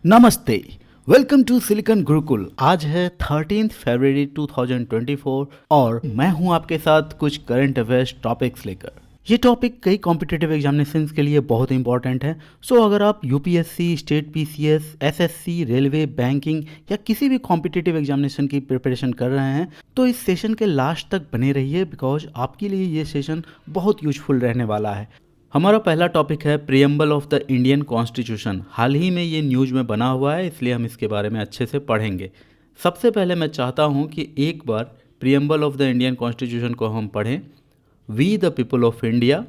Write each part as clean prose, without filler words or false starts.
नमस्ते। Welcome to Silicon Gurukul. आज है 13 फरवरी 2024 और मैं हूं आपके साथ कुछ करंट अफेयर्स टॉपिक्स लेकर। ये टॉपिक कई कॉम्पिटिटिव एग्जामिनेशंस के लिए बहुत इंपॉर्टेंट है। सो अगर आप UPSC, state PCS, SSC, railway, banking या किसी भी कॉम्पिटिटिव एग्जामिनेशन की प्रिपरेशन कर रहे हैं तो इस सेशन के लास्ट तक बने रहिए, बिकॉज आपके लिए ये सेशन बहुत यूजफुल रहने वाला है। हमारा पहला टॉपिक है preamble of the Indian constitution. हाल ही में ये न्यूज़ में बना हुआ है, इसलिए हम इसके बारे में अच्छे से पढ़ेंगे। सबसे पहले मैं चाहता हूँ कि एक बार preamble of the Indian constitution को हम पढ़ें। We the people of India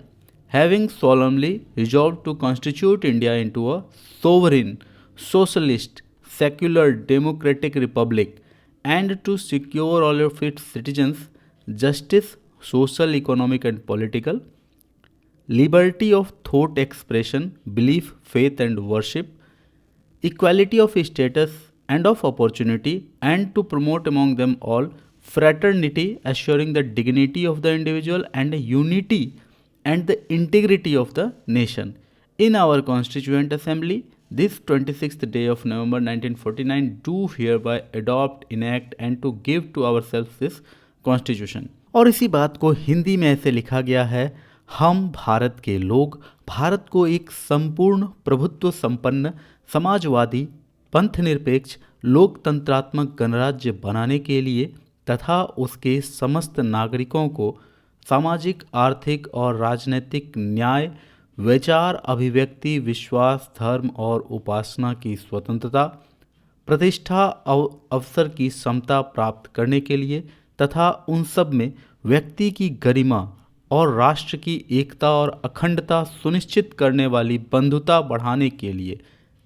having solemnly resolved to constitute India into a sovereign, socialist, secular, democratic republic and to secure all of its citizens justice, social, economic and political, liberty of thought expression, belief, faith and worship, equality of status and of opportunity, and to promote among them all fraternity, assuring the dignity of the individual and unity and the integrity of the nation. In our Constituent Assembly, this 26th day of November 1949, do hereby adopt, enact and to give to ourselves this Constitution. और इसी बात को हिंदी में ऐसे लिखा गया है। हम भारत के लोग भारत को एक संपूर्ण प्रभुत्व संपन्न समाजवादी पंथनिरपेक्ष लोकतंत्रात्मक गणराज्य बनाने के लिए तथा उसके समस्त नागरिकों को सामाजिक, आर्थिक और राजनीतिक न्याय, विचार, अभिव्यक्ति, विश्वास, धर्म और उपासना की स्वतंत्रता, प्रतिष्ठा, अवसर की समता प्राप्त करने के लिए तथा उन सब में व्यक्ति की गरिमा और राष्ट्र की एकता और अखंडता सुनिश्चित करने वाली बंधुता बढ़ाने के लिए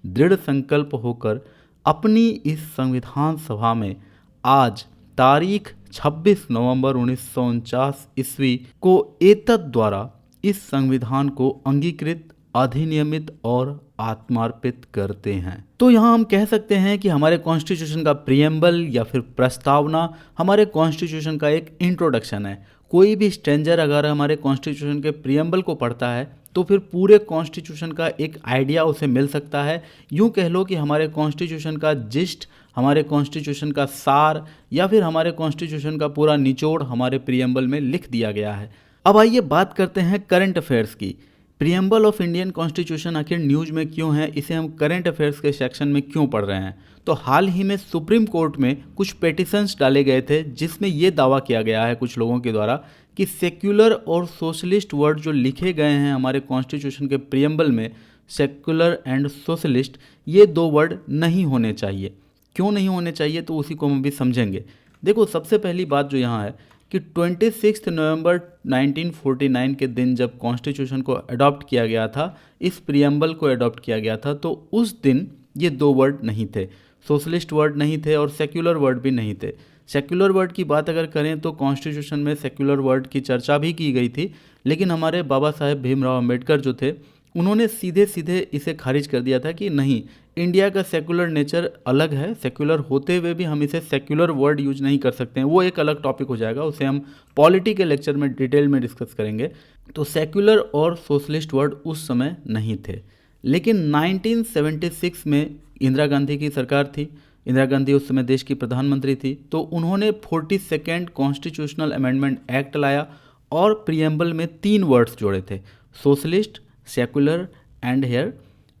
दृढ़ संकल्प होकर अपनी इस संविधान सभा में आज तारीख 26 नवंबर 1949 ईस्वी को एतद द्वारा इस संविधान को अंगीकृत, अधिनियमित और आत्मार्पित करते हैं। तो यहाँ हम कह सकते हैं कि हमारे कॉन्स्टिट्यूशन का प्रीएम्बल या फिर प्रस्तावना हमारे कॉन्स्टिट्यूशन का एक इंट्रोडक्शन है। कोई भी स्ट्रेंजर अगर हमारे कॉन्स्टिट्यूशन के प्रीएम्बल को पढ़ता है तो फिर पूरे कॉन्स्टिट्यूशन का एक आइडिया उसे मिल सकता है। यूँ कह लो कि हमारे कॉन्स्टिट्यूशन का जिस्ट, हमारे कॉन्स्टिट्यूशन का सार या फिर हमारे कॉन्स्टिट्यूशन का पूरा निचोड़ हमारे प्रीएम्बल में लिख दिया गया है। अब आइए बात करते हैं करंट अफेयर्स की। प्रीएम्बल ऑफ इंडियन कॉन्स्टिट्यूशन आखिर न्यूज़ में क्यों है, इसे हम करंट अफेयर्स के सेक्शन में क्यों पढ़ रहे हैं? तो हाल ही में सुप्रीम कोर्ट में कुछ पेटिशंस डाले गए थे जिसमें ये दावा किया गया है कुछ लोगों के द्वारा कि सेक्युलर और सोशलिस्ट वर्ड जो लिखे गए हैं हमारे कॉन्स्टिट्यूशन के प्रीएम्बल में, सेक्युलर एंड सोशलिस्ट, ये दो वर्ड नहीं होने चाहिए। क्यों नहीं होने चाहिए तो उसी को हम भी समझेंगे। देखो, सबसे पहली बात जो यहाँ है कि 26 नवंबर 1949 के दिन जब कॉन्स्टिट्यूशन को अडॉप्ट किया गया था, इस प्रीएम्बल को अडॉप्ट किया गया था, तो उस दिन ये दो वर्ड नहीं थे, सोशलिस्ट वर्ड नहीं थे और सेक्युलर वर्ड भी नहीं थे। सेक्युलर वर्ड की बात अगर करें तो कॉन्स्टिट्यूशन में सेक्युलर वर्ड की चर्चा भी की गई थी, लेकिन हमारे बाबा साहेब भीमराव अम्बेडकर जो थे उन्होंने सीधे सीधे इसे खारिज कर दिया था कि नहीं, इंडिया का सेक्युलर नेचर अलग है, सेक्युलर होते हुए भी हम इसे सेक्युलर वर्ड यूज नहीं कर सकते हैं। वो एक अलग टॉपिक हो जाएगा, उसे हम पॉलिटी के लेक्चर में डिटेल में डिस्कस करेंगे। तो सेक्युलर और सोशलिस्ट वर्ड उस समय नहीं थे। लेकिन 1976 में इंदिरा गांधी की सरकार थी, इंदिरा गांधी उस समय देश की प्रधानमंत्री थी, तो उन्होंने 42nd कॉन्स्टिट्यूशनल अमेंडमेंट एक्ट लाया और प्रीएम्बल में 3 वर्ड्स जोड़े थे, socialist, secular and hair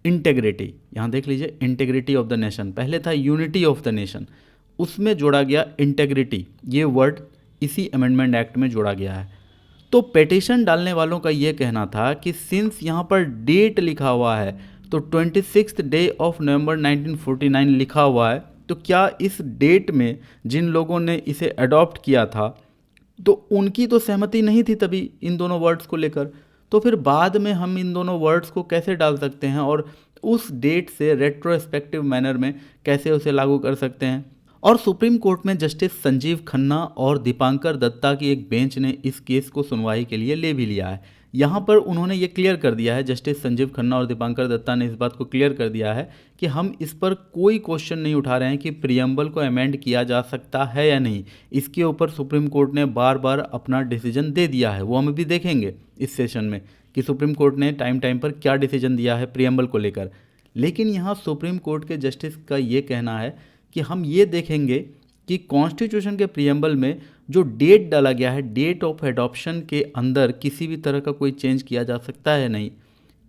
integrity. यहाँ देख लीजिए, इंटेग्रिटी ऑफ द नेशन, पहले था यूनिटी ऑफ द नेशन, उसमें जोड़ा गया इंटेग्रिटी, ये वर्ड इसी अमेंडमेंट एक्ट में जोड़ा गया है। तो पेटिशन डालने वालों का ये कहना था कि सिंस यहाँ पर डेट लिखा हुआ है, तो 26 डे ऑफ नवंबर 1949 लिखा हुआ है, तो क्या इस डेट में जिन लोगों ने इसे अडॉप्ट किया था तो उनकी तो सहमति नहीं थी तभी इन दोनों वर्ड्स को लेकर, तो फिर बाद में हम इन दोनों वर्ड्स को कैसे डाल सकते हैं और उस डेट से रेट्रोस्पेक्टिव मैनर में कैसे उसे लागू कर सकते हैं? और सुप्रीम कोर्ट में जस्टिस संजीव खन्ना और दीपांकर दत्ता की एक बेंच ने इस केस को सुनवाई के लिए ले भी लिया है। यहाँ पर उन्होंने ये क्लियर कर दिया है, जस्टिस संजीव खन्ना और दीपांकर दत्ता ने इस बात को क्लियर कर दिया है कि हम इस पर कोई क्वेश्चन नहीं उठा रहे हैं कि प्रीएम्बल को अमेंड किया जा सकता है या नहीं। इसके ऊपर सुप्रीम कोर्ट ने बार बार अपना डिसीजन दे दिया है, वो हम भी देखेंगे इस सेशन में कि सुप्रीम कोर्ट ने टाइम टाइम पर क्या डिसीजन दिया है प्रीएम्बल को लेकर। लेकिन यहाँ सुप्रीम कोर्ट के जस्टिस का ये कहना है कि हम ये देखेंगे कि कॉन्स्टिट्यूशन के प्रियम्बल में जो डेट डाला गया है, डेट ऑफ एडॉप्शन के अंदर किसी भी तरह का कोई चेंज किया जा सकता है नहीं,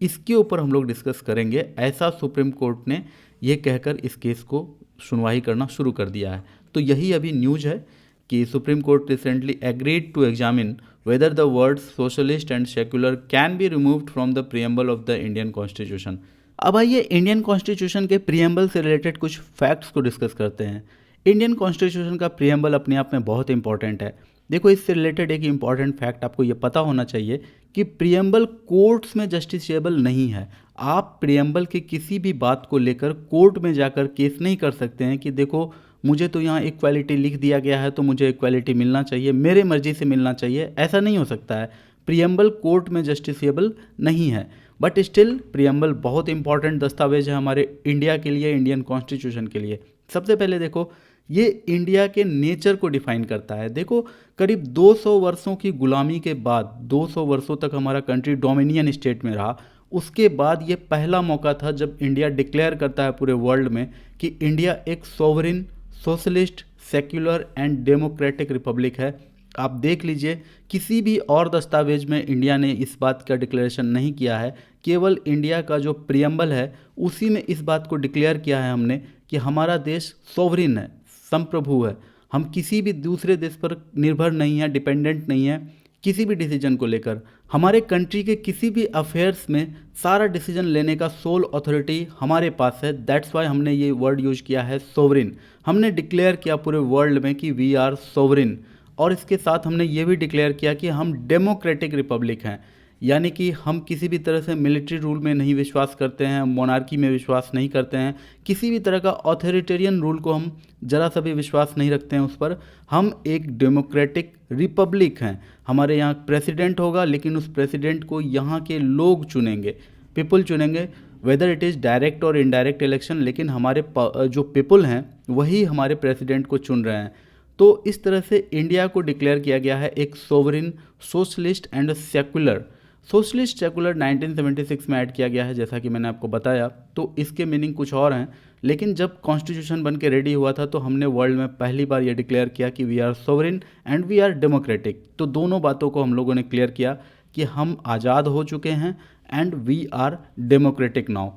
इसके ऊपर हम लोग डिस्कस करेंगे। ऐसा सुप्रीम कोर्ट ने ये कहकर इस केस को सुनवाई करना शुरू कर दिया है। तो यही अभी न्यूज़ है कि Supreme Court recently agreed to examine whether the words socialist and secular can be removed from the preamble of the Indian Constitution. अब आइए इंडियन कॉन्स्टिट्यूशन के प्रियम्बल से रिलेटेड कुछ फैक्ट्स को डिस्कस करते हैं। इंडियन कॉन्स्टिट्यूशन का प्रियम्बल अपने आप में बहुत इंपॉर्टेंट है। देखो, इससे रिलेटेड एक इंपॉर्टेंट फैक्ट आपको ये पता होना चाहिए कि प्रियम्बल कोर्ट्स में जस्टिसेबल नहीं है। आप प्रियम्बल की किसी भी बात को लेकर कोर्ट में जाकर केस नहीं कर सकते हैं कि देखो मुझे तो यहाँ इक्वालिटी लिख दिया गया है तो मुझे इक्वालिटी मिलना चाहिए, मेरे मर्जी से मिलना चाहिए, ऐसा नहीं हो सकता है। प्रियम्बल कोर्ट में जस्टिसेबल नहीं है, बट स्टिल प्रियम्बल बहुत इंपॉर्टेंट दस्तावेज है हमारे इंडिया के लिए, इंडियन कॉन्स्टिट्यूशन के लिए। सबसे पहले देखो, ये इंडिया के नेचर को डिफाइन करता है। देखो, करीब 200 वर्षों की गुलामी के बाद 200 वर्षों तक हमारा कंट्री डोमिनियन स्टेट में रहा। उसके बाद ये पहला मौका था जब इंडिया डिक्लेयर करता है पूरे वर्ल्ड में कि इंडिया एक sovereign, socialist, secular and democratic Republic है। आप देख लीजिए, किसी भी और दस्तावेज में इंडिया ने इस बात का डिक्लेरेशन नहीं किया है। केवल इंडिया का जो प्रियम्बल है उसी में इस बात को डिक्लेयर किया है हमने कि हमारा देश सोवरिन है, संप्रभु है। हम किसी भी दूसरे देश पर निर्भर नहीं है, डिपेंडेंट नहीं है किसी भी डिसीजन को लेकर। हमारे कंट्री के किसी भी अफेयर्स में सारा डिसीजन लेने का सोल अथॉरिटी हमारे पास है। दैट्स वाई हमने ये वर्ड यूज किया है सोवरिन। हमने डिक्लेयर किया पूरे वर्ल्ड में कि वी आर सोवरिन, और इसके साथ हमने ये भी डिक्लेयर किया कि हम डेमोक्रेटिक रिपब्लिक हैं, यानी कि हम किसी भी तरह से मिलिट्री रूल में नहीं विश्वास करते हैं, मोनार्की में विश्वास नहीं करते हैं, किसी भी तरह का ऑथोरिटेरियन रूल को हम ज़रा सा भी विश्वास नहीं रखते हैं उस पर। हम एक डेमोक्रेटिक रिपब्लिक हैं। हमारे यहाँ प्रेसिडेंट होगा, लेकिन उस प्रेसिडेंट को यहाँ के लोग चुनेंगे, पीपल चुनेंगे, वेदर इट इज़ डायरेक्ट और इनडायरेक्ट इलेक्शन, लेकिन हमारे जो पीपल हैं वही हमारे प्रेसिडेंट को चुन रहे हैं। तो इस तरह से इंडिया को डिक्लेयर किया गया है एक sovereign, socialist and secular. Socialist secular 1976 में ऐड किया गया है, जैसा कि मैंने आपको बताया। तो इसके मीनिंग कुछ और हैं, लेकिन जब कॉन्स्टिट्यूशन बन के रेडी हुआ था तो हमने वर्ल्ड में पहली बार ये डिक्लेयर किया कि we are sovereign and we are democratic. तो दोनों बातों को हम लोगों ने क्लियर किया कि हम आज़ाद हो चुके हैं and we are democratic now.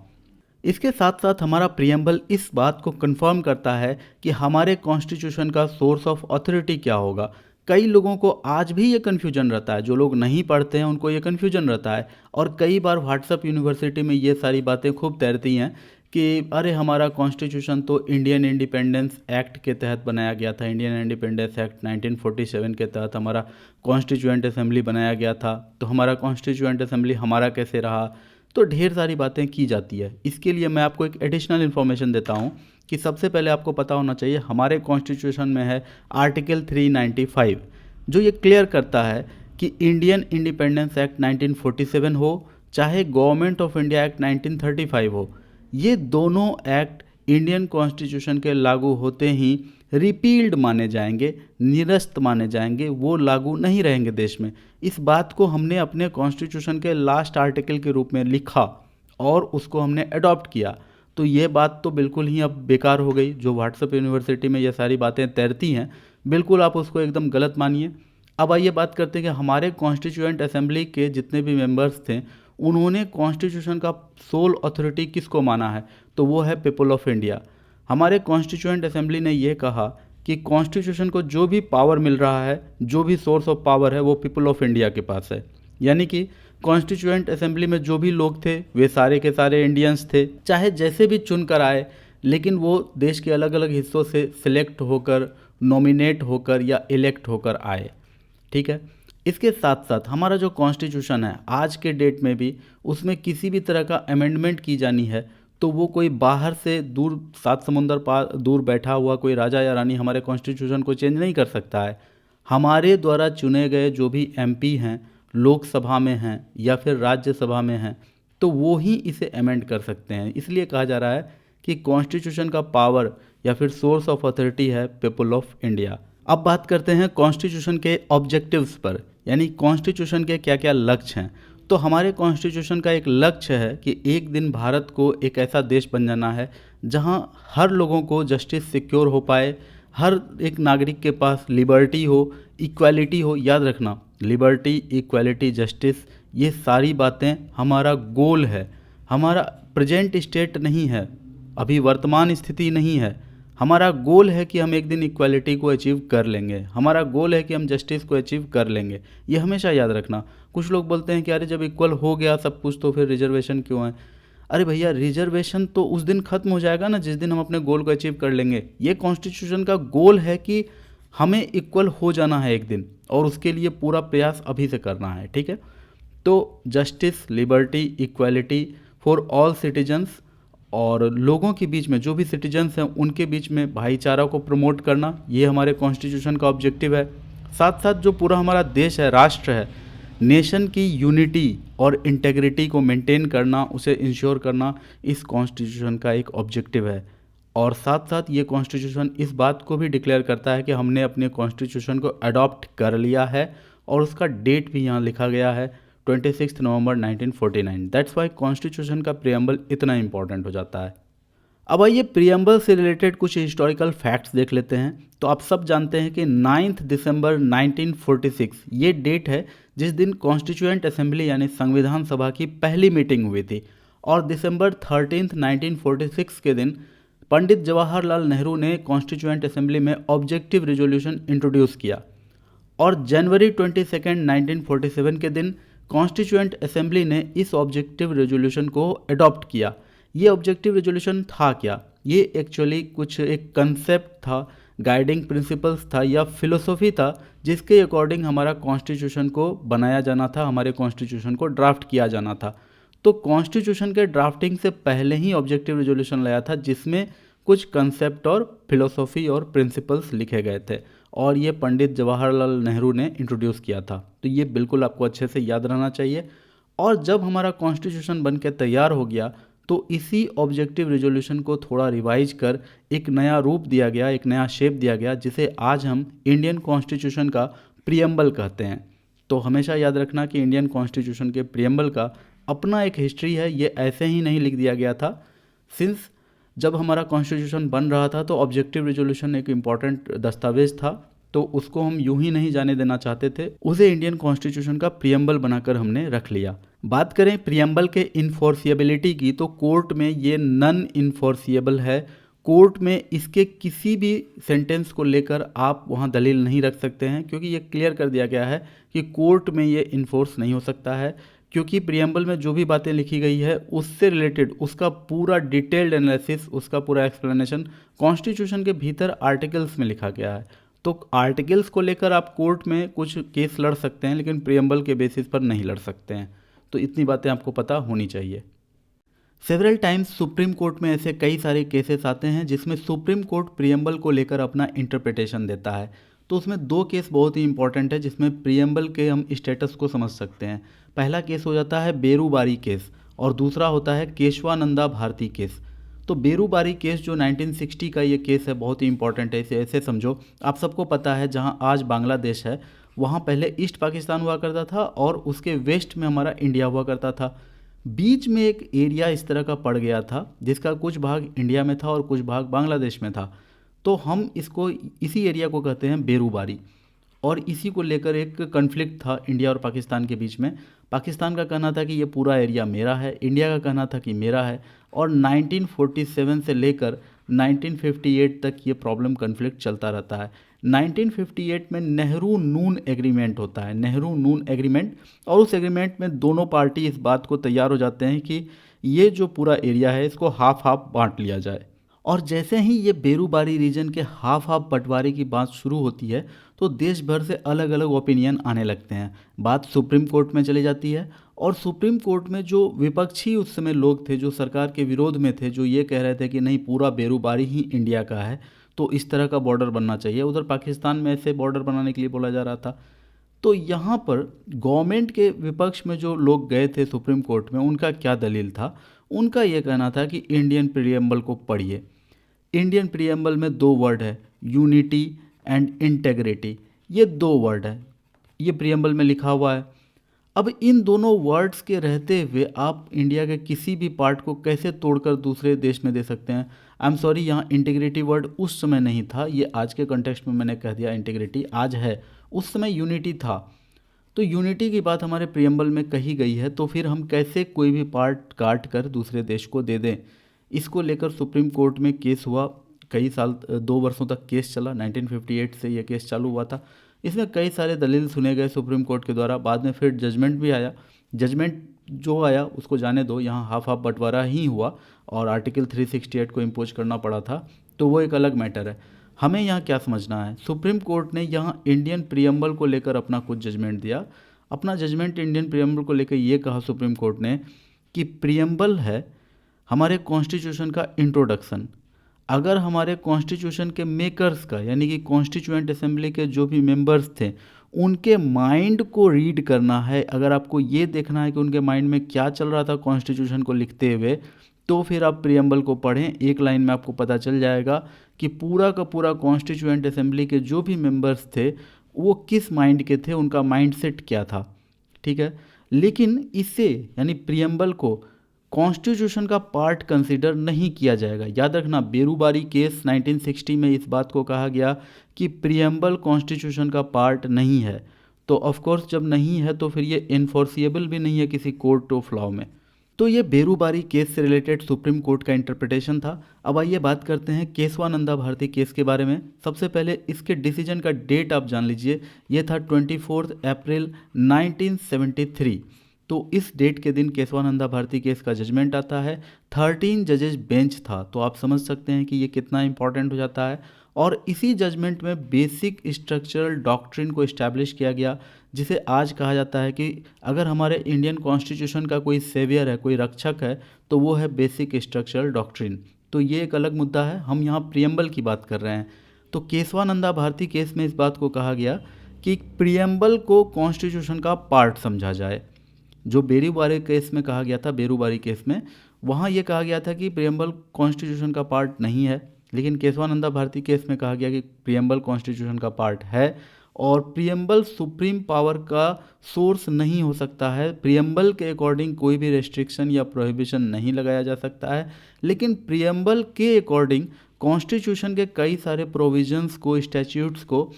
इसके साथ साथ हमारा प्रियम्बल इस बात को कंफर्म करता है कि हमारे कॉन्स्टिट्यूशन का सोर्स ऑफ अथॉरिटी क्या होगा। कई लोगों को आज भी ये कन्फ्यूजन रहता है, जो लोग नहीं पढ़ते हैं उनको ये कन्फ्यूजन रहता है, और कई बार व्हाट्सएप यूनिवर्सिटी में ये सारी बातें खूब तैरती हैं कि अरे हमारा कॉन्स्टिट्यूशन तो इंडियन इंडिपेंडेंस एक्ट के तहत बनाया गया था, इंडियन इंडिपेंडेंस एक्ट 1947 के तहत हमारा कॉन्स्टिट्यूएंट असेंबली बनाया गया था, तो हमारा कॉन्स्टिट्यूएंट असेंबली हमारा कैसे रहा। तो ढेर सारी बातें की जाती है। इसके लिए मैं आपको एक एडिशनल इन्फॉर्मेशन देता हूँ कि सबसे पहले आपको पता होना चाहिए हमारे कॉन्स्टिट्यूशन में है आर्टिकल 395, जो ये क्लियर करता है कि इंडियन इंडिपेंडेंस एक्ट 1947 हो चाहे गवर्नमेंट ऑफ इंडिया एक्ट 1935 हो, ये दोनों एक्ट इंडियन कॉन्स्टिट्यूशन के लागू होते ही रिपील्ड माने जाएंगे, निरस्त माने जाएंगे, वो लागू नहीं रहेंगे देश में। इस बात को हमने अपने कॉन्स्टिट्यूशन के लास्ट आर्टिकल के रूप में लिखा और उसको हमने अडॉप्ट किया। तो ये बात तो बिल्कुल ही अब बेकार हो गई। जो व्हाट्सएप यूनिवर्सिटी में ये सारी बातें तैरती हैं, बिल्कुल आप उसको एकदम गलत मानिए। अब आइए बात करते हैं कि हमारे कॉन्स्टिट्यूएंट असेंबली के जितने भी मेंबर्स थे, उन्होंने कॉन्स्टिट्यूशन का सोल अथॉरिटी किसको माना है, तो वो है पीपल ऑफ इंडिया। हमारे कॉन्स्टिट्यूएंट असेंबली ने ये कहा कि कॉन्स्टिट्यूशन को जो भी पावर मिल रहा है, जो भी सोर्स ऑफ पावर है, वो पीपल ऑफ इंडिया के पास है। यानी कि कॉन्स्टिट्यूएंट असेंबली में जो भी लोग थे वे सारे के सारे इंडियंस थे, चाहे जैसे भी चुन कर आए, लेकिन वो देश के अलग अलग हिस्सों से सिलेक्ट होकर, नॉमिनेट होकर या इलेक्ट होकर आए। ठीक है। इसके साथ साथ हमारा जो कॉन्स्टिट्यूशन है आज के डेट में भी, उसमें किसी भी तरह का अमेंडमेंट की जानी है तो वो कोई बाहर से दूर 7 समुंदर पार दूर बैठा हुआ कोई राजा या रानी हमारे कॉन्स्टिट्यूशन को चेंज नहीं कर सकता है। हमारे द्वारा चुने गए जो भी एमपी हैं, लोकसभा में हैं या फिर राज्यसभा में हैं, तो वो ही इसे अमेंड कर सकते हैं। इसलिए कहा जा रहा है कि कॉन्स्टिट्यूशन का पावर या फिर सोर्स ऑफ अथॉरिटी है पीपल ऑफ इंडिया। अब बात करते हैं कॉन्स्टिट्यूशन के ऑब्जेक्टिव्स पर, यानी कॉन्स्टिट्यूशन के क्या क्या लक्ष्य हैं। तो हमारे कॉन्स्टिट्यूशन का एक लक्ष्य है कि एक दिन भारत को एक ऐसा देश बन जाना है जहां हर लोगों को जस्टिस सिक्योर हो पाए, हर एक नागरिक के पास लिबर्टी हो, इक्वालिटी हो। याद रखना, लिबर्टी, इक्वालिटी, जस्टिस, ये सारी बातें हमारा गोल है, हमारा प्रेजेंट स्टेट नहीं है, अभी वर्तमान स्थिति नहीं है। हमारा गोल है कि हम एक दिन इक्वालिटी को अचीव कर लेंगे, हमारा गोल है कि हम जस्टिस को अचीव कर लेंगे। ये हमेशा याद रखना। कुछ लोग बोलते हैं कि अरे जब इक्वल हो गया सब कुछ तो फिर रिजर्वेशन क्यों है। अरे भैया, रिजर्वेशन तो उस दिन खत्म हो जाएगा ना जिस दिन हम अपने गोल को अचीव कर लेंगे। ये कॉन्स्टिट्यूशन का गोल है कि हमें इक्वल हो जाना है एक दिन, और उसके लिए पूरा प्रयास अभी से करना है, ठीक है। तो justice, liberty, equality for all citizens, और लोगों के बीच में जो भी सिटीजन्स हैं उनके बीच में भाईचारा को प्रमोट करना, ये हमारे कॉन्स्टिट्यूशन का ऑब्जेक्टिव है। साथ साथ जो पूरा हमारा देश है, राष्ट्र है, नेशन की यूनिटी और इंटेग्रिटी को मेंटेन करना, उसे इंश्योर करना, इस कॉन्स्टिट्यूशन का एक ऑब्जेक्टिव है। और साथ साथ ये कॉन्स्टिट्यूशन इस बात को भी डिक्लेयर करता है कि हमने अपने कॉन्स्टिट्यूशन को अडॉप्ट कर लिया है, और उसका डेट भी यहाँ लिखा गया है 26 नवंबर 1949। दैट्स वाई कॉन्स्टिट्यूशन का प्रियम्बल इतना इंपॉर्टेंट हो जाता है। अब आइए प्रियम्बल से रिलेटेड कुछ हिस्टोरिकल फैक्ट्स देख लेते हैं। तो आप सब जानते हैं कि 9 दिसंबर 1946 ये डेट है जिस दिन कॉन्स्टिट्यूएंट असेंबली यानी संविधान सभा की पहली मीटिंग हुई थी, और दिसंबर 13 1946 के दिन पंडित जवाहरलाल नेहरू ने कॉन्स्टिट्यूएंट असेंबली में ऑब्जेक्टिव रिजोल्यूशन इंट्रोड्यूस किया, और जनवरी 22 1947 के दिन कॉन्स्टिट्यूएंट असेंबली ने इस ऑब्जेक्टिव रेजोल्यूशन को अडॉप्ट किया। ये ऑब्जेक्टिव रेजोल्यूशन था क्या? ये एक्चुअली कुछ एक कंसेप्ट था, गाइडिंग प्रिंसिपल्स था या फिलोसॉफी था, जिसके अकॉर्डिंग हमारा कॉन्स्टिट्यूशन को बनाया जाना था, हमारे कॉन्स्टिट्यूशन को ड्राफ्ट किया जाना था। तो कॉन्स्टिट्यूशन के ड्राफ्टिंग से पहले ही ऑब्जेक्टिव रेजोल्यूशन लाया था जिसमें कुछ कंसेप्ट और फिलोसॉफी और प्रिंसिपल्स लिखे गए थे, और ये पंडित जवाहरलाल नेहरू ने इंट्रोड्यूस किया था। तो ये बिल्कुल आपको अच्छे से याद रहना चाहिए। और जब हमारा कॉन्स्टिट्यूशन बन के तैयार हो गया तो इसी ऑब्जेक्टिव रेजोल्यूशन को थोड़ा रिवाइज कर एक नया रूप दिया गया, एक नया शेप दिया गया, जिसे आज हम इंडियन कॉन्स्टिट्यूशन का प्रियम्बल कहते हैं। तो हमेशा याद रखना कि इंडियन कॉन्स्टिट्यूशन के प्रियम्बल का अपना एक हिस्ट्री है, ये ऐसे ही नहीं लिख दिया गया था। सिंस जब हमारा कॉन्स्टिट्यूशन बन रहा था तो ऑब्जेक्टिव रेजोल्यूशन एक इम्पॉर्टेंट दस्तावेज था, तो उसको हम यूं ही नहीं जाने देना चाहते थे, उसे इंडियन कॉन्स्टिट्यूशन का प्रियम्बल बनाकर हमने रख लिया। बात करें प्रियम्बल के इन्फोर्सिएबिलिटी की, तो कोर्ट में ये नॉन इन्फोर्सिएबल है। कोर्ट में इसके किसी भी सेंटेंस को लेकर आप वहाँ दलील नहीं रख सकते हैं, क्योंकि ये क्लियर कर दिया गया है कि कोर्ट में ये इन्फोर्स नहीं हो सकता है, क्योंकि प्रियम्बल में जो भी बातें लिखी गई है उससे रिलेटेड उसका पूरा डिटेल्ड एनालिसिस, उसका पूरा एक्सप्लेनेशन कॉन्स्टिट्यूशन के भीतर आर्टिकल्स में लिखा गया है। तो आर्टिकल्स को लेकर आप कोर्ट में कुछ केस लड़ सकते हैं, लेकिन प्रियम्बल के बेसिस पर नहीं लड़ सकते हैं। तो इतनी बातें आपको पता होनी चाहिए। सेवरल टाइम्स सुप्रीम कोर्ट में ऐसे कई सारे केसेस आते हैं जिसमें सुप्रीम कोर्ट प्रियम्बल को लेकर अपना इंटरप्रिटेशन देता है। तो उसमें दो केस बहुत ही इंपॉर्टेंट है जिसमें प्रियम्बल के हम स्टेटस को समझ सकते हैं। पहला केस हो जाता है बेरूबारी केस, और दूसरा होता है केशवानंदा भारती केस। तो बेरूबारी केस जो 1960 का ये केस है बहुत ही इंपॉर्टेंट है। इसे ऐसे समझो, आप सबको पता है जहाँ आज बांग्लादेश है वहाँ पहले ईस्ट पाकिस्तान हुआ करता था, और उसके वेस्ट में हमारा इंडिया हुआ करता था। बीच में एक एरिया इस तरह का पड़ गया था जिसका कुछ भाग इंडिया में था और कुछ भाग बांग्लादेश में था। तो हम इसको, इसी एरिया को कहते हैं बेरूबारी, और इसी को लेकर एक कन्फ्लिक्ट था इंडिया और पाकिस्तान के बीच में। पाकिस्तान का कहना था कि ये पूरा एरिया मेरा है, इंडिया का कहना था कि मेरा है, और 1947 से लेकर 1958 तक ये प्रॉब्लम कन्फ्लिक्ट चलता रहता है। 1958 में नेहरू नून एग्रीमेंट होता है, नेहरू नून एग्रीमेंट, और उस एग्रीमेंट में दोनों पार्टी इस बात को तैयार हो जाते हैं कि ये जो पूरा एरिया है इसको हाफ हाफ बांट लिया जाए। और जैसे ही ये बेरूबारी रीजन के हाफ हाफ बंटवारे की बात शुरू होती है तो देश भर से अलग अलग ओपिनियन आने लगते हैं। बात सुप्रीम कोर्ट में चली जाती है, और सुप्रीम कोर्ट में जो विपक्षी उस समय लोग थे, जो सरकार के विरोध में थे, जो ये कह रहे थे कि नहीं पूरा बेरूबारी ही इंडिया का है, तो इस तरह का बॉर्डर बनना चाहिए। उधर पाकिस्तान में ऐसे बॉर्डर बनाने के लिए बोला जा रहा था। तो यहाँ पर गवर्नमेंट के विपक्ष में जो लोग गए थे सुप्रीम कोर्ट में, उनका क्या दलील था? उनका ये कहना था कि इंडियन प्रीएम्बल को पढ़िए। इंडियन प्रीएम्बल में दो वर्ड है, यूनिटी एंड इंटेग्रिटी, ये दो वर्ड है, ये प्रीएम्बल में लिखा हुआ है। अब इन दोनों वर्ड्स के रहते हुए आप इंडिया के किसी भी पार्ट को कैसे तोड़कर दूसरे देश में दे सकते हैं। आई एम सॉरी, यहाँ इंटीग्रिटी वर्ड उस समय नहीं था, ये आज के कंटेक्स्ट में मैंने कह दिया इंटीग्रिटी आज है, उस समय यूनिटी था। तो यूनिटी की बात हमारे प्रियम्बल में कही गई है, तो फिर हम कैसे कोई भी पार्ट काट कर दूसरे देश को दे दें। इसको लेकर सुप्रीम कोर्ट में केस हुआ, कई साल 2 वर्षों तक केस चला, 1958 से ये केस चालू हुआ था। इसमें कई सारे दलील सुने गए सुप्रीम कोर्ट के द्वारा, बाद में फिर जजमेंट भी आया। जजमेंट जो आया उसको जाने दो, यहाँ हाफ हाफ बंटवारा ही हुआ और आर्टिकल 368 को इम्पोज करना पड़ा था, तो वो एक अलग मैटर है। हमें यहाँ क्या समझना है, सुप्रीम कोर्ट ने यहाँ इंडियन प्रियम्बल को लेकर अपना कुछ जजमेंट दिया। अपना जजमेंट इंडियन प्रियम्बल को लेकर ये कहा सुप्रीम कोर्ट ने कि प्रियम्बल है हमारे कॉन्स्टिट्यूशन का इंट्रोडक्शन। अगर हमारे कॉन्स्टिट्यूशन के मेकर्स का, यानी कि कॉन्स्टिट्यूएंट असेंबली के जो भी मेंबर्स थे, उनके माइंड को रीड करना है, अगर आपको ये देखना है कि उनके माइंड में क्या चल रहा था कॉन्स्टिट्यूशन को लिखते हुए, तो फिर आप प्रियम्बल को पढ़ें। एक लाइन में आपको पता चल जाएगा कि पूरा का पूरा कॉन्स्टिट्यूएंट असेंबली के जो भी मेंबर्स थे वो किस माइंड के थे, उनका माइंडसेट क्या था। ठीक है, लेकिन इससे यानी प्रियम्बल को कॉन्स्टिट्यूशन का पार्ट कंसीडर नहीं किया जाएगा। याद रखना, बेरूबारी केस 1960 में इस बात को कहा गया कि प्रियम्बल कॉन्स्टिट्यूशन का पार्ट नहीं है। तो ऑफ कोर्स जब नहीं है तो फिर ये इन्फोर्सिएबल भी नहीं है किसी कोर्ट ऑफ लॉ में। तो ये बेरूबारी केस से रिलेटेड सुप्रीम कोर्ट का इंटरप्रिटेशन था। अब आइए बात करते हैं केशवानंदा भारती केस के बारे में। सबसे पहले इसके डिसीजन का डेट आप जान लीजिए, ये था 24 अप्रैल 1973। तो इस डेट के दिन केशवानंदा भारती केस का जजमेंट आता है। 13 जजेस बेंच था, तो आप समझ सकते हैं कि ये कितना इंपॉर्टेंट हो जाता है। और इसी जजमेंट में बेसिक स्ट्रक्चरल डॉक्ट्रिन को इस्टेब्लिश किया गया, जिसे आज कहा जाता है कि अगर हमारे इंडियन कॉन्स्टिट्यूशन का कोई सेवियर है, कोई रक्षक है, तो वो है बेसिक स्ट्रक्चरल डॉक्ट्रिन। तो ये एक अलग मुद्दा है, हम यहाँ प्रियम्बल की बात कर रहे हैं। तो केशवानंदा भारती केस में इस बात को कहा गया कि प्रियम्बल को कॉन्स्टिट्यूशन का पार्ट समझा जाए। जो बेरूबारी केस में कहा गया था, बेरूबारी केस में वहाँ ये कहा गया था कि प्रियम्बल कॉन्स्टिट्यूशन का पार्ट नहीं है, लेकिन केशवानंदा भारती केस में कहा गया कि प्रियम्बल कॉन्स्टिट्यूशन का पार्ट है और प्रियम्बल सुप्रीम पावर का सोर्स नहीं हो सकता है। प्रियम्बल के अकॉर्डिंग कोई भी रेस्ट्रिक्शन या प्रोहिबिशन नहीं लगाया जा सकता है, लेकिन प्रियम्बल के अकॉर्डिंग कॉन्स्टिट्यूशन के कई सारे प्रोविजंस को, स्टैट्यूट्स को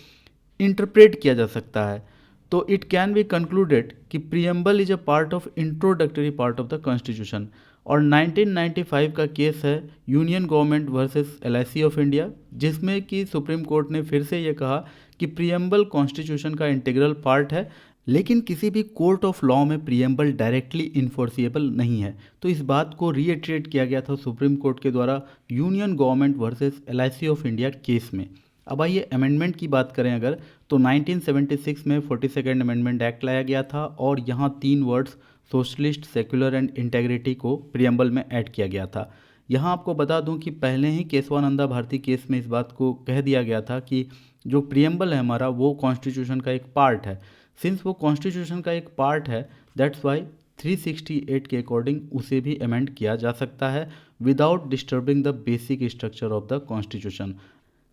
इंटरप्रेट किया जा सकता है। तो इट कैन बी कंक्लूडेड कि preamble is a part of introductory part of the constitution. और 1995 का केस है union government versus LIC of India, जिसमें कि सुप्रीम कोर्ट ने फिर से ये कहा कि प्रियम्बल कॉन्स्टिट्यूशन का इंटीग्रल पार्ट है, लेकिन किसी भी कोर्ट ऑफ लॉ में प्रियम्बल डायरेक्टली इन्फोर्सिएबल नहीं है। तो इस बात को रीइटरेट किया गया था सुप्रीम कोर्ट के द्वारा union government versus LIC of India case में। अब आइए अमेंडमेंट की बात करें अगर, तो 1976 में 42nd अमेंडमेंट एक्ट लाया गया था और यहाँ 3 words socialist, secular and integrity को प्रियम्बल में ऐड किया गया था। यहाँ आपको बता दूं कि पहले ही केशवानंदा भारती केस में इस बात को कह दिया गया था कि जो प्रियम्बल है हमारा, वो कॉन्स्टिट्यूशन का एक पार्ट है। सिंस वो कॉन्स्टिट्यूशन का एक पार्ट है, दैट्स वाई 368 के अकॉर्डिंग उसे भी अमेंड किया जा सकता है without disturbing the basic structure of the constitution.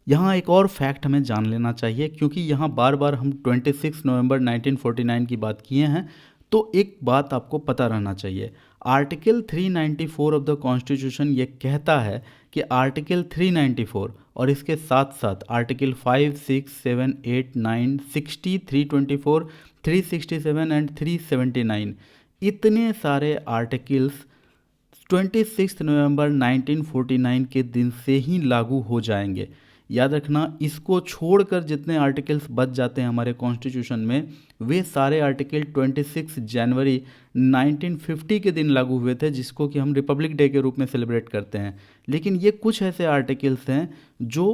यहाँ एक और फैक्ट हमें जान लेना चाहिए, क्योंकि यहाँ बार बार हम 26 नवंबर 1949 की बात किए हैं, तो एक बात आपको पता रहना चाहिए। आर्टिकल 394 ऑफ द कॉन्स्टिट्यूशन ये कहता है कि आर्टिकल 394 और इसके साथ साथ आर्टिकल 5, 6, 7, 8, 9, 60, 324, 367 एंड 379, इतने सारे आर्टिकल्स 26 नवंबर 1949 के दिन से ही लागू हो जाएंगे। याद रखना, इसको छोड़कर जितने आर्टिकल्स बच जाते हैं हमारे कॉन्स्टिट्यूशन में, वे सारे आर्टिकल 26 जनवरी 1950 के दिन लागू हुए थे, जिसको कि हम रिपब्लिक डे के रूप में सेलिब्रेट करते हैं। लेकिन ये कुछ ऐसे आर्टिकल्स हैं जो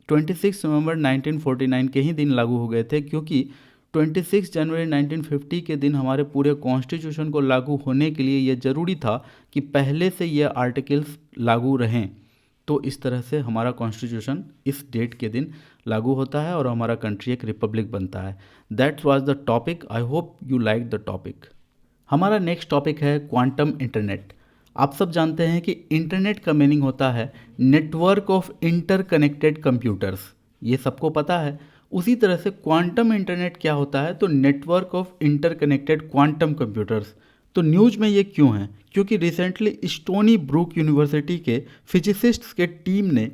26 नवंबर 1949 के ही दिन लागू हो गए थे, क्योंकि 26 जनवरी 1950 के दिन हमारे पूरे कॉन्स्टिट्यूशन को लागू होने के लिए ये ज़रूरी था कि पहले से ये आर्टिकल्स लागू रहें। तो इस तरह से हमारा कॉन्स्टिट्यूशन इस डेट के दिन लागू होता है और हमारा कंट्री एक रिपब्लिक बनता है। That was the topic. I hope you like the topic. हमारा नेक्स्ट टॉपिक है क्वांटम इंटरनेट। आप सब जानते हैं कि इंटरनेट का मीनिंग होता है नेटवर्क ऑफ इंटरकनेक्टेड कंप्यूटर्स। ये सबको पता है। उसी तरह से क्वांटम इंटरनेट क्या होता है, तो network of interconnected quantum computers. तो न्यूज में ये क्यों है, क्योंकि रिसेंटली स्टोनी ब्रुक यूनिवर्सिटी के फिजिसिस्ट्स के टीम ने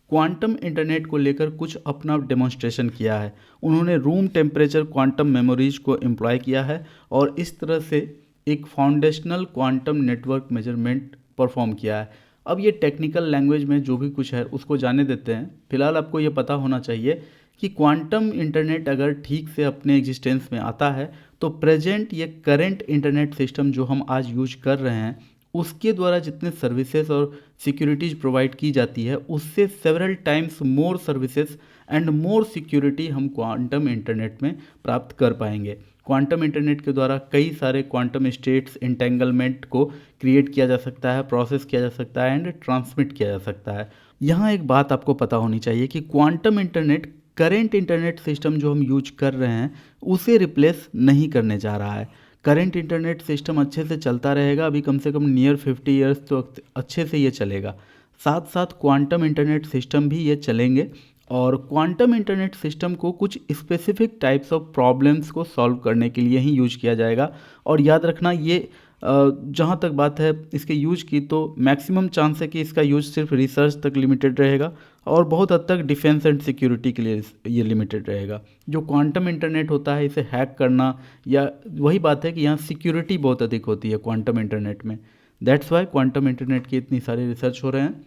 क्वांटम इंटरनेट को लेकर कुछ अपना डेमोन्स्ट्रेशन किया है। उन्होंने रूम टेम्परेचर क्वांटम मेमोरीज को एम्प्लॉय किया है और इस तरह से एक foundational quantum network measurement perform किया है। अब ये टेक्निकल लैंग्वेज में जो भी कुछ है उसको जाने देते हैं। फिलहाल आपको ये पता होना चाहिए कि क्वांटम इंटरनेट अगर ठीक से अपने एग्जिस्टेंस में आता है तो प्रेजेंट ये करंट इंटरनेट सिस्टम जो हम आज यूज कर रहे हैं उसके द्वारा जितने सर्विसेज और सिक्योरिटीज प्रोवाइड की जाती है उससे several times more services and more security हम क्वांटम इंटरनेट में प्राप्त कर पाएंगे। क्वांटम इंटरनेट के द्वारा कई सारे क्वांटम स्टेट्स इंटेंगलमेंट को क्रिएट किया जा सकता है, प्रोसेस किया जा सकता है एंड ट्रांसमिट किया जा सकता है। यहाँ एक बात आपको पता होनी चाहिए कि quantum internet current internet system जो हम यूज कर रहे हैं उसे रिप्लेस नहीं करने जा रहा है। करेंट इंटरनेट सिस्टम अच्छे से चलता रहेगा, अभी कम से कम नियर 50 ईयर्स तो अच्छे से ये चलेगा। साथ साथ क्वांटम इंटरनेट सिस्टम भी ये चलेंगे और क्वांटम इंटरनेट सिस्टम को कुछ स्पेसिफिक टाइप्स ऑफ प्रॉब्लम्स को सॉल्व करने के लिए ही यूज किया जाएगा। और याद रखना ये जहाँ तक बात है इसके यूज की, तो मैक्सिमम चांस है कि इसका यूज सिर्फ रिसर्च तक लिमिटेड रहेगा और बहुत हद तक डिफेंस एंड सिक्योरिटी के लिए ये लिमिटेड रहेगा। जो क्वांटम इंटरनेट होता है इसे हैक करना या वही बात है कि यहाँ सिक्योरिटी बहुत अधिक होती है क्वांटम इंटरनेट में। दैट्स वाई क्वांटम इंटरनेट की इतनी सारी रिसर्च हो रहे हैं।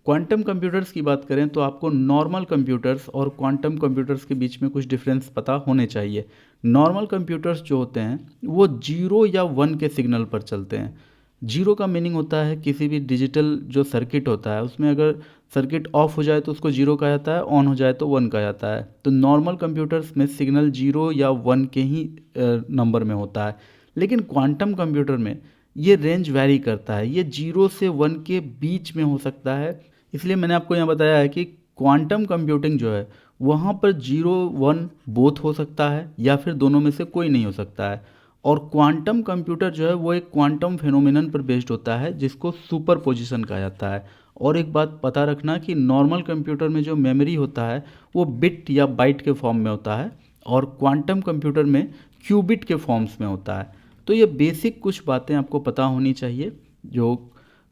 क्वांटम कंप्यूटर्स की बात करें तो आपको नॉर्मल कंप्यूटर्स और क्वांटम कंप्यूटर्स के बीच में कुछ डिफरेंस पता होने चाहिए। नॉर्मल कंप्यूटर्स जो होते हैं वो 0 या 1 के सिग्नल पर चलते हैं। 0 का मीनिंग होता है किसी भी डिजिटल जो सर्किट होता है उसमें अगर सर्किट ऑफ हो जाए तो उसको 0 कहा जाता है, ऑन हो जाए तो 1 कहा जाता है। तो नॉर्मल कंप्यूटर्स में सिग्नल 0 या 1 के ही नंबर में होता है। लेकिन क्वांटम कंप्यूटर में ये रेंज वैरी करता है, ये 0 से 1 के बीच में हो सकता है। इसलिए मैंने आपको यहाँ बताया है कि क्वांटम कंप्यूटिंग जो है वहाँ पर 0 1 बोथ हो सकता है या फिर दोनों में से कोई नहीं हो सकता है। और क्वांटम कंप्यूटर जो है वो एक क्वांटम फिनोमिनन पर बेस्ड होता है जिसको सुपर पोजिशन कहा जाता है। और एक बात पता रखना कि नॉर्मल कंप्यूटर में जो मेमोरी होता है वो बिट या बाइट के फॉर्म में होता है और क्वांटम कंप्यूटर में क्यूबिट के फॉर्म्स में होता है। तो ये बेसिक कुछ बातें आपको पता होनी चाहिए। जो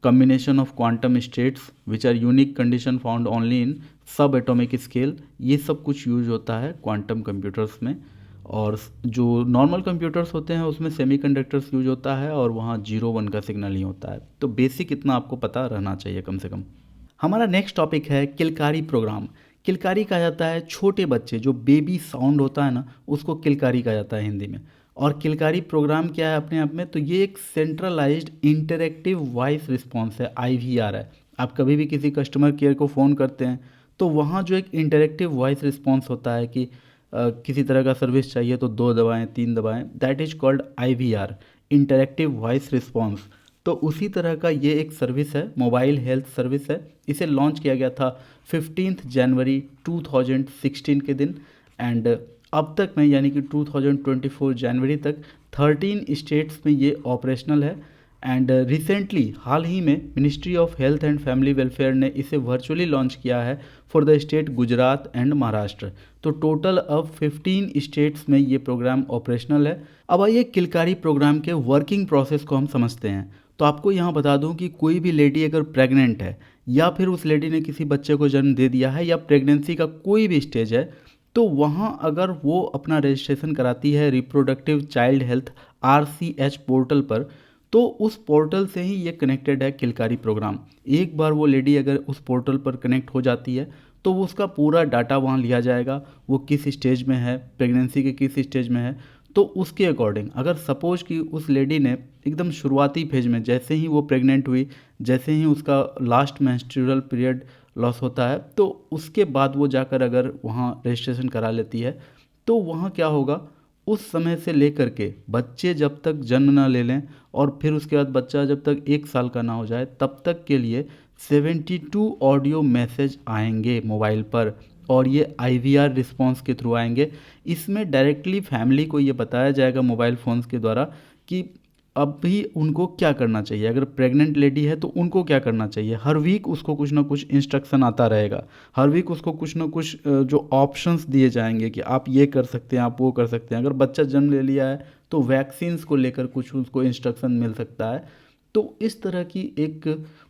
combination of quantum states which are unique condition found only in सब एटॉमिक स्केल, ये सब कुछ यूज होता है क्वांटम कंप्यूटर्स में। और जो नॉर्मल कंप्यूटर्स होते हैं उसमें सेमीकंडक्टर्स यूज होता है और वहाँ 0 1 का सिग्नल ही होता है। तो बेसिक इतना आपको पता रहना चाहिए कम से कम। हमारा नेक्स्ट टॉपिक है किलकारी प्रोग्राम। किलकारी कहा जाता है छोटे बच्चे, जो बेबी साउंड होता है ना उसको किलकारी कहा जाता है हिंदी में। और किलकारी प्रोग्राम क्या है अपने आप में, तो ये एक सेंट्रलाइज्ड इंटरेक्टिव वॉइस रिस्पॉन्स है, IVR है। आप कभी भी किसी कस्टमर केयर को फ़ोन करते हैं तो वहाँ जो एक इंटरेक्टिव वॉइस रिस्पॉन्स होता है कि किसी तरह का सर्विस चाहिए तो 2 दबाएं 3 दबाएं, that is called IVR, interactive voice response. तो उसी तरह का ये एक सर्विस है, मोबाइल हेल्थ सर्विस है। इसे लॉन्च किया गया था 15 जनवरी 2016 के दिन एंड अब तक में यानी कि 2024 जनवरी तक 13 स्टेट्स में ये ऑपरेशनल है। एंड रिसेंटली हाल ही में ministry of health and family welfare ने इसे वर्चुअली लॉन्च किया है for the state Gujarat and Maharashtra. तो टोटल अब 15 स्टेट्स में ये प्रोग्राम ऑपरेशनल है। अब आइए किलकारी प्रोग्राम के वर्किंग प्रोसेस को हम समझते हैं। तो आपको यहाँ बता दूँ कि कोई भी लेडी अगर प्रेग्नेंट है या फिर उस लेडी ने किसी बच्चे को जन्म दे दिया है या प्रेगनेंसी का कोई भी स्टेज है, तो वहाँ अगर वो अपना रजिस्ट्रेशन कराती है reproductive child health RCH portal पर, तो उस पोर्टल से ही ये कनेक्टेड है किलकारी प्रोग्राम। एक बार वो लेडी अगर उस पोर्टल पर कनेक्ट हो जाती है तो वो उसका पूरा डाटा वहाँ लिया जाएगा, वो किस स्टेज में है, प्रेगनेंसी के किस स्टेज में है। तो उसके अकॉर्डिंग अगर सपोज कि उस लेडी ने एकदम शुरुआती फेज में जैसे ही वो प्रेग्नेंट हुई, जैसे ही उसका लास्ट मेंस्ट्रुअल पीरियड लॉस होता है, तो उसके बाद वो जाकर अगर वहाँ रजिस्ट्रेशन करा लेती है, तो वहाँ क्या होगा, उस समय से लेकर के बच्चे जब तक जन्म ना ले लें और फिर उसके बाद बच्चा जब तक 1 साल का ना हो जाए तब तक के लिए 72 ऑडियो मैसेज आएंगे मोबाइल पर और ये IVR रिस्पॉन्स के थ्रू आएंगे। इसमें डायरेक्टली फैमिली को ये बताया जाएगा मोबाइल फ़ोन्स के द्वारा कि अब भी उनको क्या करना चाहिए, अगर प्रेग्नेंट लेडी है तो उनको क्या करना चाहिए। हर वीक उसको कुछ ना कुछ इंस्ट्रक्शन आता रहेगा, हर वीक उसको कुछ ना कुछ जो ऑप्शंस दिए जाएंगे कि आप ये कर सकते हैं, आप वो कर सकते हैं। अगर बच्चा जन्म ले लिया है तो वैक्सीन्स को लेकर कुछ उसको इंस्ट्रक्शन मिल सकता है। तो इस तरह की एक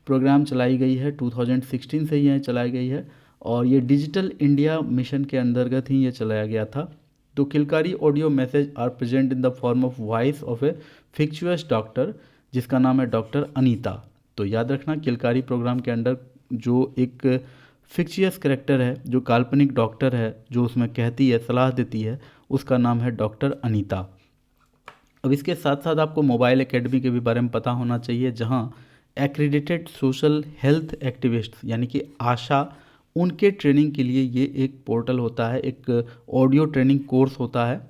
प्रोग्राम चलाई गई है, 2016 से ये चलाई गई है और ये डिजिटल इंडिया मिशन के अंतर्गत ही ये चलाया गया था। तो Kilkari audio message are present in the form of voice of a fictitious doctor, जिसका नाम है डॉक्टर अनीता। तो याद रखना, किलकारी प्रोग्राम के अंडर जो एक फिक्चियस करेक्टर है, जो काल्पनिक डॉक्टर है, जो उसमें कहती है, सलाह देती है, उसका नाम है डॉक्टर अनीता। अब इसके साथ साथ आपको मोबाइल एकेडमी के भी बारे में पता होना चाहिए, जहां एक्रेडिटेड सोशल हेल्थ एक्टिविस्ट यानी कि आशा, उनके ट्रेनिंग के लिए ये एक पोर्टल होता है, एक ऑडियो ट्रेनिंग कोर्स होता है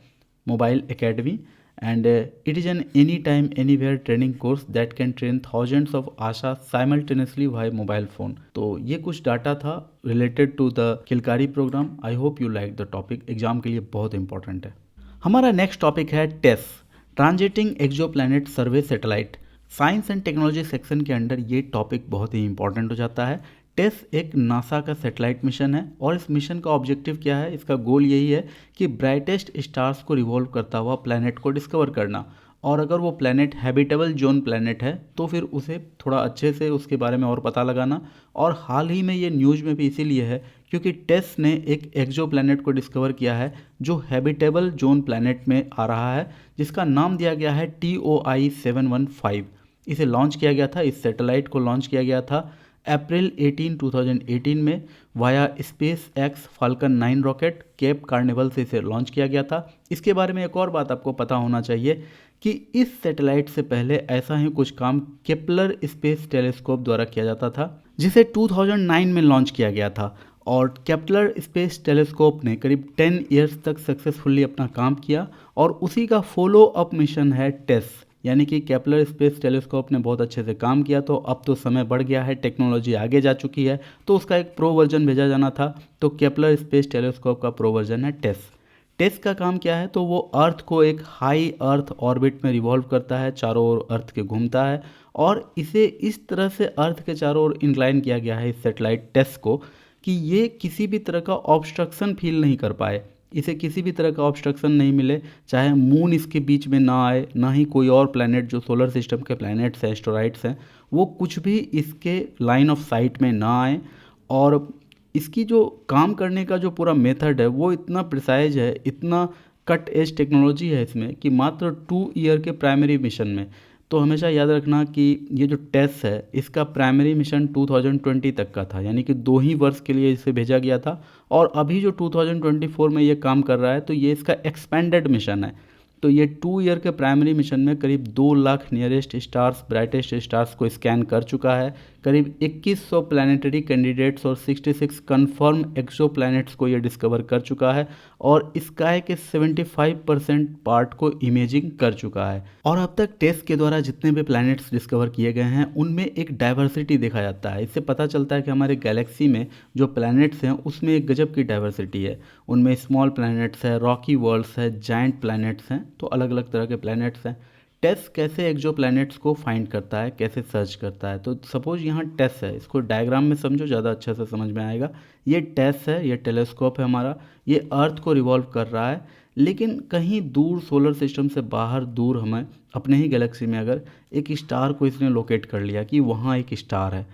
mobile academy. And it is an anytime anywhere training course that can train thousands of ASHA simultaneously via mobile phone. तो ये कुछ डाटा था related to the Kilkari programme. I hope you like the topic, exam के लिए बहुत important है। हमारा next topic है TESS, transiting exoplanet survey satellite. Science and technology section के अंडर ये टॉपिक बहुत ही इंपॉर्टेंट हो जाता है। टेस एक नासा का सैटेलाइट मिशन है और इस मिशन का ऑब्जेक्टिव क्या है, इसका गोल यही है कि ब्राइटेस्ट स्टार्स को रिवॉल्व करता हुआ प्लैनेट को डिस्कवर करना, और अगर वो प्लैनेट हैबिटेबल जोन प्लैनेट है तो फिर उसे थोड़ा अच्छे से उसके बारे में और पता लगाना। और हाल ही में ये न्यूज़ में भी इसीलिए है क्योंकि टेस ने एक एक्सो प्लैनेट को डिस्कवर किया है जो हैबिटेबल जोन प्लैनेट में आ रहा है, जिसका नाम दिया गया है TOI 715। इसे लॉन्च किया गया था, इस सैटेलाइट को लॉन्च किया गया था अप्रैल 2018 में via SpaceX Falcon 9 rocket Cape Canaveral से इसे लॉन्च किया गया था। इसके बारे में एक और बात आपको पता होना चाहिए कि इस सैटेलाइट से पहले ऐसा ही कुछ काम केपलर स्पेस टेलीस्कोप द्वारा किया जाता था, जिसे 2009 में लॉन्च किया गया था। और केपलर स्पेस टेलीस्कोप ने करीब 10 इयर्स तक सक्सेसफुली अपना काम किया और उसी का फॉलो अप मिशन है टेस। यानी कि केपलर स्पेस टेलीस्कोप ने बहुत अच्छे से काम किया, तो अब तो समय बढ़ गया है, टेक्नोलॉजी आगे जा चुकी है, तो उसका एक प्रो वर्जन भेजा जाना था। तो केपलर स्पेस टेलीस्कोप का प्रो वर्जन है टेस। टेस का काम क्या है, तो वो अर्थ को एक हाई अर्थ ऑर्बिट में रिवॉल्व करता है, चारों ओर अर्थ के घूमता है, और इसे इस तरह से अर्थ के चारों ओर इंक्लाइन किया गया है इस सैटेलाइट टेस को कि ये किसी भी तरह का ऑब्स्ट्रक्शन फील नहीं कर पाए, इसे किसी भी तरह का ऑब्स्ट्रक्शन नहीं मिले, चाहे मून इसके बीच में ना आए, ना ही कोई और प्लैनेट जो सोलर सिस्टम के प्लैनेट्स हैं, एस्टेरॉइड्स हैं, वो कुछ भी इसके लाइन ऑफ साइट में ना आए। और इसकी जो काम करने का जो पूरा मेथड है वो इतना प्रिसाइज है, इतना कट एज टेक्नोलॉजी है इसमें कि मात्र 2 ईयर के प्राइमरी मिशन में, तो हमेशा याद रखना कि ये जो टेस्ट है इसका प्राइमरी मिशन 2020 तक का था, यानी कि 2 ही वर्ष के लिए इसे भेजा गया था। और अभी जो 2024 में ये काम कर रहा है तो ये इसका एक्सपेंडेड मिशन है। तो ये 2 ईयर के प्राइमरी मिशन में करीब 2 lakh nearest stars, brightest stars को स्कैन कर चुका है, करीब 2100 प्लानिटरी कैंडिडेट्स और 66 कंफर्म एक्सो प्लैनेट्स को ये डिस्कवर कर चुका है और स्काई के 75% पार्ट को इमेजिंग कर चुका है। और अब तक टेस्ट के द्वारा जितने भी प्लैनेट्स डिस्कवर किए गए हैं उनमें एक डाइवर्सिटी देखा जाता है। इससे पता चलता है कि हमारे गैलेक्सी में जो प्लैनेट्स हैं उसमें एक गजब की डाइवर्सिटी है। उनमें स्मॉल प्लैनेट्स है, रॉकी वर्ल्ड्स है, जाइंट प्लैनेट्स हैं, तो अलग अलग तरह के प्लैनेट्स हैं। टेस कैसे एक्सो प्लैनेट्स को फाइंड करता है, कैसे सर्च करता है, तो सपोज यहाँ टेस है, इसको डायग्राम में समझो, ज़्यादा अच्छे से समझ में आएगा। ये टेस है, ये टेलीस्कोप है हमारा, ये अर्थ को रिवॉल्व कर रहा है, लेकिन कहीं दूर सोलर सिस्टम से बाहर दूर हमें अपने ही गैलेक्सी में अगर एक स्टार को इसने लोकेट कर लिया कि वहाँ एक स्टार है,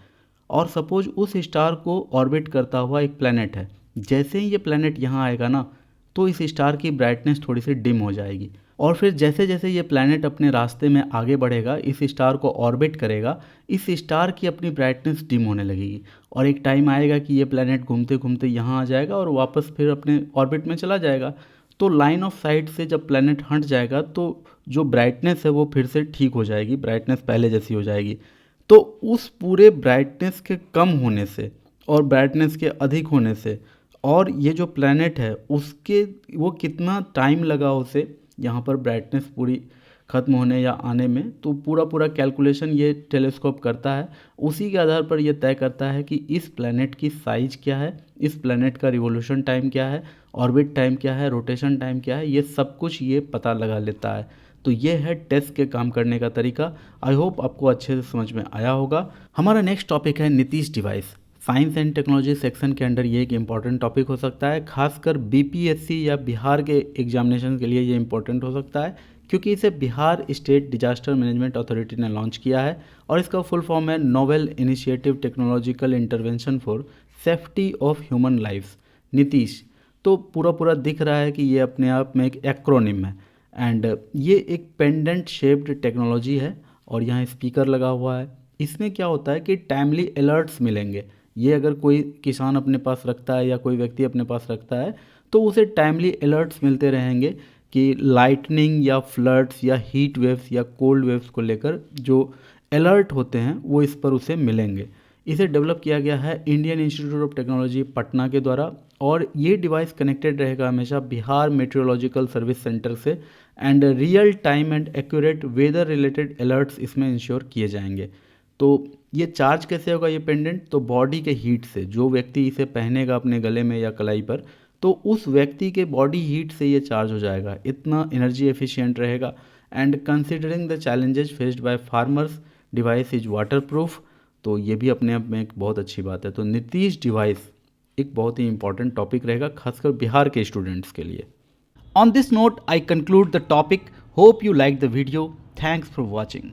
और सपोज उस स्टार को ऑर्बिट करता हुआ एक प्लैनेट है, जैसे ही ये प्लैनेट यहाँ आएगा ना तो इस स्टार की ब्राइटनेस थोड़ी सी डिम हो जाएगी, और फिर जैसे जैसे ये प्लैनेट अपने रास्ते में आगे बढ़ेगा, इस स्टार को ऑर्बिट करेगा, इस स्टार की अपनी ब्राइटनेस डिम होने लगेगी, और एक टाइम आएगा कि ये प्लैनेट घूमते घूमते यहाँ आ जाएगा और वापस फिर अपने ऑर्बिट में चला जाएगा। तो लाइन ऑफ साइट से जब प्लैनेट हट जाएगा तो जो ब्राइटनेस है वो फिर से ठीक हो जाएगी, ब्राइटनेस पहले जैसी हो जाएगी। तो उस पूरे ब्राइटनेस के कम होने से और ब्राइटनेस के अधिक होने से, और ये जो प्लैनेट है उसके वो कितना टाइम लगा उसे यहाँ पर ब्राइटनेस पूरी ख़त्म होने या आने में, तो पूरा पूरा कैलकुलेशन ये टेलीस्कोप करता है। उसी के आधार पर यह तय करता है कि इस प्लैनेट की साइज़ क्या है, इस प्लैनेट का रिवोल्यूशन टाइम क्या है, ऑर्बिट टाइम क्या है, रोटेशन टाइम क्या है, ये सब कुछ ये पता लगा लेता है। तो ये है टेस्ट के काम करने का तरीका। आई होप आपको अच्छे से समझ में आया होगा। हमारा नेक्स्ट टॉपिक है Nitish device. Science and technology section के अंडर ये एक इम्पॉर्टेंट टॉपिक हो सकता है, खासकर बीपीएससी या बिहार के एग्जामिनेशन के लिए ये इम्पॉर्टेंट हो सकता है, क्योंकि इसे Bihar state disaster management authority ने लॉन्च किया है और इसका फुल फॉर्म है novel initiative technological intervention for safety of human lifes, Nitish. तो पूरा दिख रहा है कि ये अपने आप में एक एक्रोनिम है एंड ये एक पेंडेंट शेप्ड टेक्नोलॉजी है और यहाँ स्पीकर लगा हुआ है। इसमें क्या होता है कि टाइमली अलर्ट्स मिलेंगे। ये अगर कोई किसान अपने पास रखता है या कोई व्यक्ति अपने पास रखता है तो उसे टाइमली अलर्ट्स मिलते रहेंगे कि लाइटनिंग या फ्लड्स या हीट वेव्स या कोल्ड वेव्स को लेकर जो अलर्ट होते हैं वो इस पर उसे मिलेंगे। इसे डेवलप किया गया है Indian Institute of Technology Patna के द्वारा और ये डिवाइस कनेक्टेड रहेगा हमेशा बिहार मेट्रोलॉजिकल सर्विस सेंटर से and real time and accurate weather related alerts इसमें इंश्योर किए जाएंगे। तो ये चार्ज कैसे होगा ये पेंडेंट? तो बॉडी के हीट से, जो व्यक्ति इसे पहनेगा अपने गले में या कलाई पर, तो उस व्यक्ति के बॉडी हीट से ये चार्ज हो जाएगा। इतना एनर्जी एफिशिएंट रहेगा and considering the challenges faced by farmers device is water proof. तो ये भी अपने आप में एक बहुत अच्छी बात है। तो नीतीश डिवाइस एक बहुत ही इंपॉर्टेंट टॉपिक रहेगा, खासकर बिहार के स्टूडेंट्स के लिए। On this note I conclude the topic. Hope you like the video. Thanks for watching.